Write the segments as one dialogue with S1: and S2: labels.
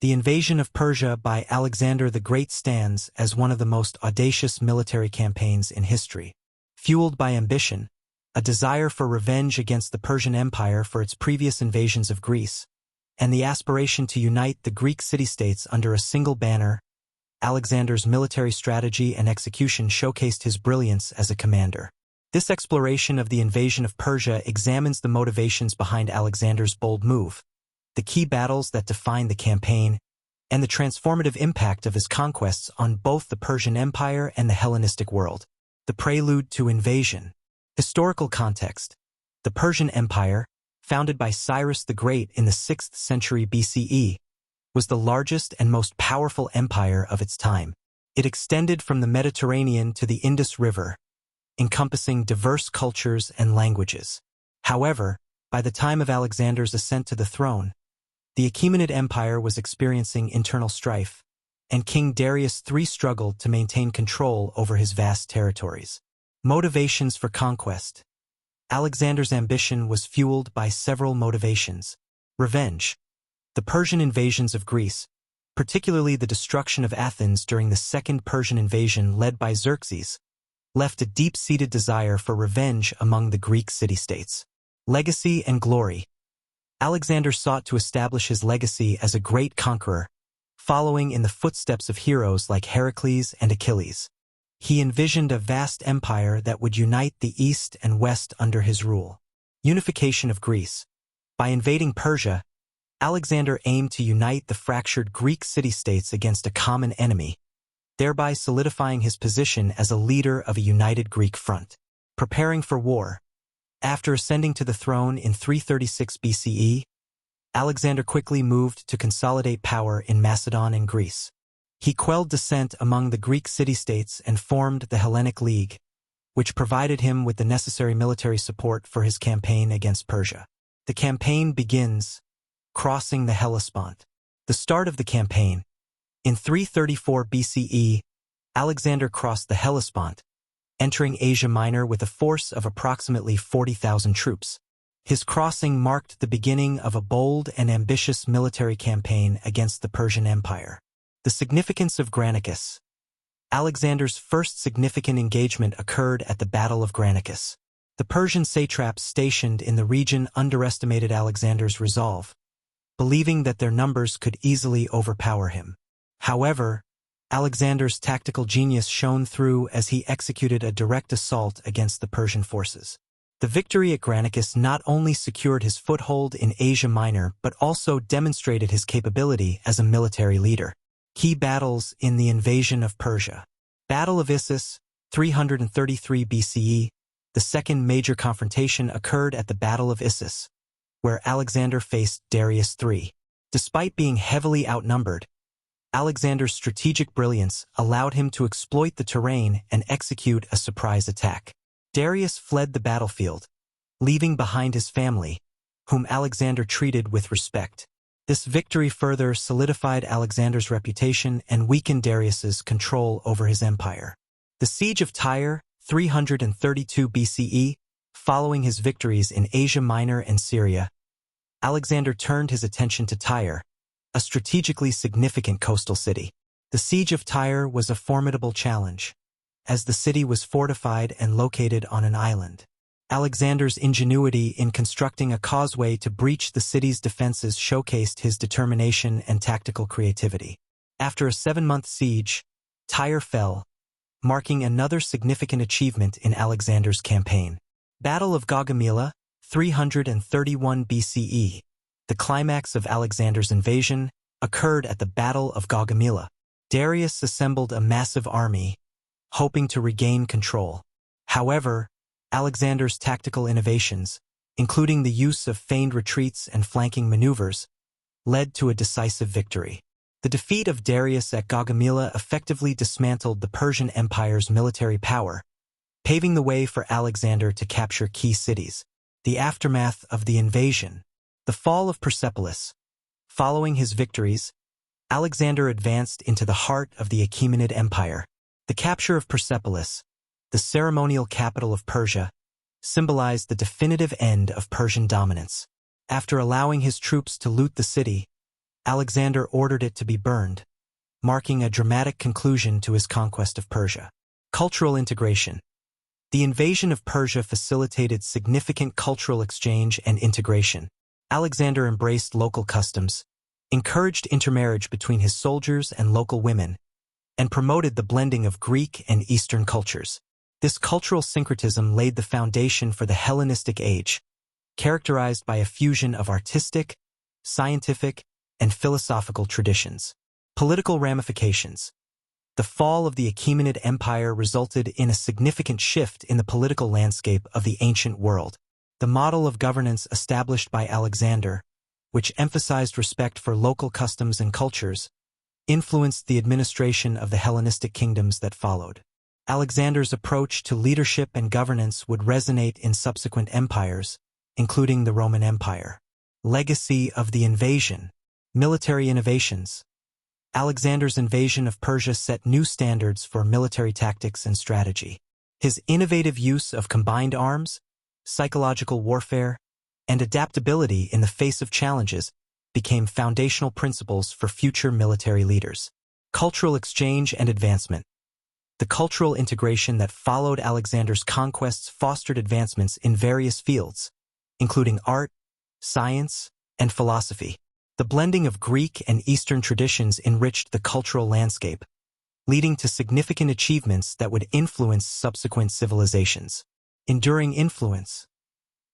S1: The invasion of Persia by Alexander the Great stands as one of the most audacious military campaigns in history. Fueled by ambition, a desire for revenge against the Persian Empire for its previous invasions of Greece, and the aspiration to unite the Greek city-states under a single banner, Alexander's military strategy and execution showcased his brilliance as a commander. This exploration of the invasion of Persia examines the motivations behind Alexander's bold move, the key battles that define the campaign, and the transformative impact of his conquests on both the Persian Empire and the Hellenistic world. The prelude to invasion. Historical context. The Persian Empire, founded by Cyrus the Great in the 6th century BCE, was the largest and most powerful empire of its time. It extended from the Mediterranean to the Indus River, encompassing diverse cultures and languages. However, by the time of Alexander's ascent to the throne, the Achaemenid Empire was experiencing internal strife, and King Darius III struggled to maintain control over his vast territories. Motivations for conquest. Alexander's ambition was fueled by several motivations. Revenge. The Persian invasions of Greece, particularly the destruction of Athens during the Second Persian invasion led by Xerxes, left a deep-seated desire for revenge among the Greek city-states. Legacy and glory. Alexander sought to establish his legacy as a great conqueror, following in the footsteps of heroes like Heracles and Achilles. He envisioned a vast empire that would unite the East and West under his rule. Unification of Greece. By invading Persia, Alexander aimed to unite the fractured Greek city-states against a common enemy, thereby solidifying his position as a leader of a united Greek front. Preparing for war. After ascending to the throne in 336 BCE, Alexander quickly moved to consolidate power in Macedon and Greece. He quelled dissent among the Greek city-states and formed the Hellenic League, which provided him with the necessary military support for his campaign against Persia. The campaign begins, crossing the Hellespont. The start of the campaign. In 334 BCE, Alexander crossed the Hellespont, entering Asia Minor with a force of approximately 40,000 troops. His crossing marked the beginning of a bold and ambitious military campaign against the Persian Empire. The significance of Granicus. Alexander's first significant engagement occurred at the Battle of Granicus. The Persian satraps stationed in the region underestimated Alexander's resolve, believing that their numbers could easily overpower him. However, Alexander's tactical genius shone through as he executed a direct assault against the Persian forces. The victory at Granicus not only secured his foothold in Asia Minor but also demonstrated his capability as a military leader. Key battles in the invasion of Persia. Battle of Issus, 333 BCE. The second major confrontation occurred at the Battle of Issus, where Alexander faced Darius III. Despite being heavily outnumbered, Alexander's strategic brilliance allowed him to exploit the terrain and execute a surprise attack. Darius fled the battlefield, leaving behind his family, whom Alexander treated with respect. This victory further solidified Alexander's reputation and weakened Darius's control over his empire. The Siege of Tyre, 332 BCE, following his victories in Asia Minor and Syria, Alexander turned his attention to Tyre, a strategically significant coastal city. The Siege of Tyre was a formidable challenge, as the city was fortified and located on an island. Alexander's ingenuity in constructing a causeway to breach the city's defenses showcased his determination and tactical creativity. After a 7-month siege, Tyre fell, marking another significant achievement in Alexander's campaign. Battle of Gaugamela, 331 BCE. The climax of Alexander's invasion occurred at the Battle of Gaugamela. Darius assembled a massive army, hoping to regain control. However, Alexander's tactical innovations, including the use of feigned retreats and flanking maneuvers, led to a decisive victory. The defeat of Darius at Gaugamela effectively dismantled the Persian Empire's military power, paving the way for Alexander to capture key cities. The aftermath of the invasion. The fall of Persepolis. Following his victories, Alexander advanced into the heart of the Achaemenid Empire. The capture of Persepolis, the ceremonial capital of Persia, symbolized the definitive end of Persian dominance. After allowing his troops to loot the city, Alexander ordered it to be burned, marking a dramatic conclusion to his conquest of Persia. Cultural integration. The invasion of Persia facilitated significant cultural exchange and integration. Alexander embraced local customs, encouraged intermarriage between his soldiers and local women, and promoted the blending of Greek and Eastern cultures. This cultural syncretism laid the foundation for the Hellenistic age, characterized by a fusion of artistic, scientific, and philosophical traditions. Political ramifications. The fall of the Achaemenid Empire resulted in a significant shift in the political landscape of the ancient world. The model of governance established by Alexander, which emphasized respect for local customs and cultures, influenced the administration of the Hellenistic kingdoms that followed. Alexander's approach to leadership and governance would resonate in subsequent empires, including the Roman Empire. Legacy of the invasion. Military innovations. Alexander's invasion of Persia set new standards for military tactics and strategy. His innovative use of combined arms, psychological warfare, and adaptability in the face of challenges became foundational principles for future military leaders. Cultural exchange and advancement. The cultural integration that followed Alexander's conquests fostered advancements in various fields, including art, science, and philosophy. The blending of Greek and Eastern traditions enriched the cultural landscape, leading to significant achievements that would influence subsequent civilizations. Enduring influence.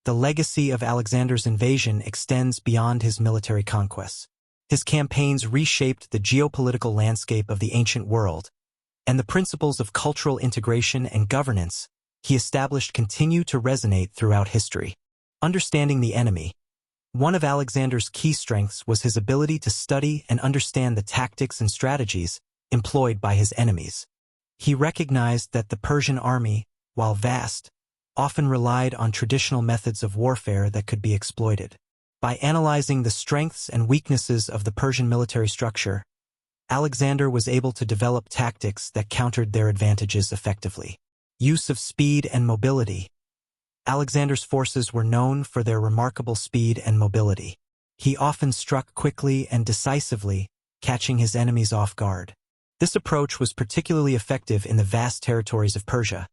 S1: The legacy of Alexander's invasion extends beyond his military conquests. His campaigns reshaped the geopolitical landscape of the ancient world, and the principles of cultural integration and governance he established continue to resonate throughout history. Understanding the enemy. One of Alexander's key strengths was his ability to study and understand the tactics and strategies employed by his enemies. He recognized that the Persian army, while vast, often relied on traditional methods of warfare that could be exploited. By analyzing the strengths and weaknesses of the Persian military structure, Alexander was able to develop tactics that countered their advantages effectively. Use of speed and mobility. Alexander's forces were known for their remarkable speed and mobility. He often struck quickly and decisively, catching his enemies off guard. This approach was particularly effective in the vast territories of Persia,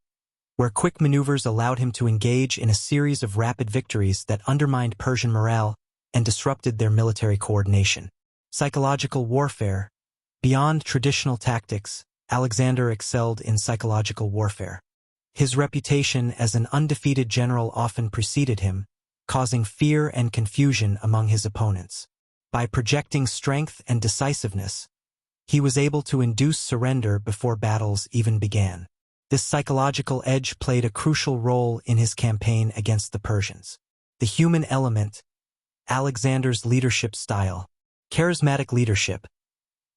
S1: where quick maneuvers allowed him to engage in a series of rapid victories that undermined Persian morale and disrupted their military coordination. Psychological warfare. Beyond traditional tactics, Alexander excelled in psychological warfare. His reputation as an undefeated general often preceded him, causing fear and confusion among his opponents. By projecting strength and decisiveness, he was able to induce surrender before battles even began. This psychological edge played a crucial role in his campaign against the Persians. The human element. Alexander's leadership style. Charismatic leadership.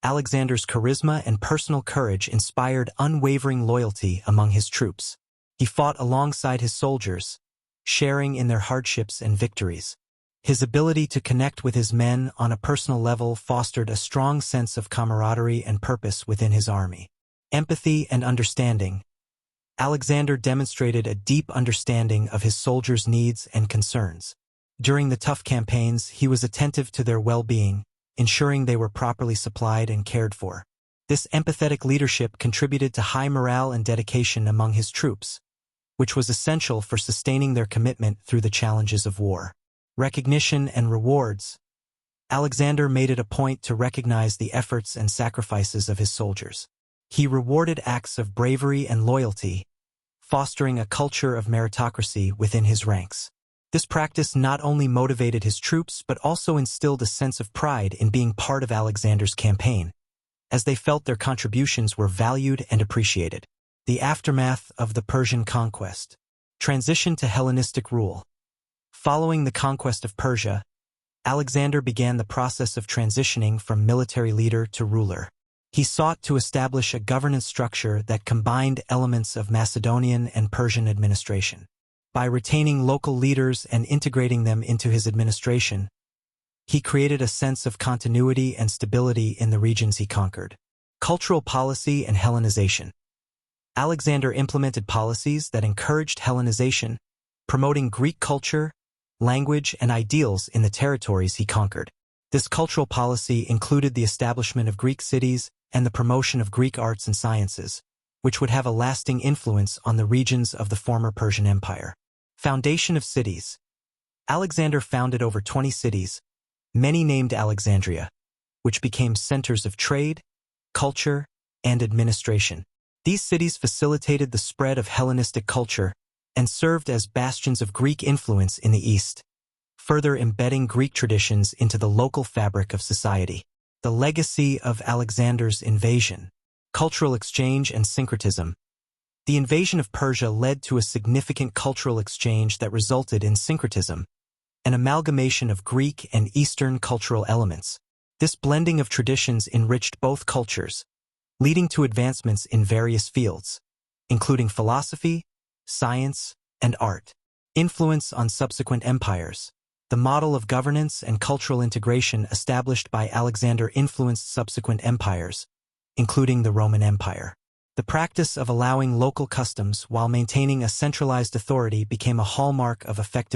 S1: Alexander's charisma and personal courage inspired unwavering loyalty among his troops. He fought alongside his soldiers, sharing in their hardships and victories. His ability to connect with his men on a personal level fostered a strong sense of camaraderie and purpose within his army. Empathy and understanding. Alexander demonstrated a deep understanding of his soldiers' needs and concerns. During the tough campaigns, he was attentive to their well-being, ensuring they were properly supplied and cared for. This empathetic leadership contributed to high morale and dedication among his troops, which was essential for sustaining their commitment through the challenges of war. Recognition and rewards. Alexander made it a point to recognize the efforts and sacrifices of his soldiers. He rewarded acts of bravery and loyalty, fostering a culture of meritocracy within his ranks. This practice not only motivated his troops but also instilled a sense of pride in being part of Alexander's campaign, as they felt their contributions were valued and appreciated. The aftermath of the Persian conquest. Transition to Hellenistic rule. Following the conquest of Persia, Alexander began the process of transitioning from military leader to ruler. He sought to establish a governance structure that combined elements of Macedonian and Persian administration. By retaining local leaders and integrating them into his administration, he created a sense of continuity and stability in the regions he conquered. Cultural policy and Hellenization. Alexander implemented policies that encouraged Hellenization, promoting Greek culture, language, and ideals in the territories he conquered. This cultural policy included the establishment of Greek cities and the promotion of Greek arts and sciences, which would have a lasting influence on the regions of the former Persian Empire. Foundation of cities. Alexander founded over 20 cities, many named Alexandria, which became centers of trade, culture, and administration. These cities facilitated the spread of Hellenistic culture and served as bastions of Greek influence in the East, further embedding Greek traditions into the local fabric of society. The legacy of Alexander's invasion. Cultural exchange and syncretism. The invasion of Persia led to a significant cultural exchange that resulted in syncretism, an amalgamation of Greek and Eastern cultural elements. This blending of traditions enriched both cultures, leading to advancements in various fields, including philosophy, science, and art. Influence on subsequent empires. The model of governance and cultural integration established by Alexander influenced subsequent empires, including the Roman Empire. The practice of allowing local customs while maintaining a centralized authority became a hallmark of effective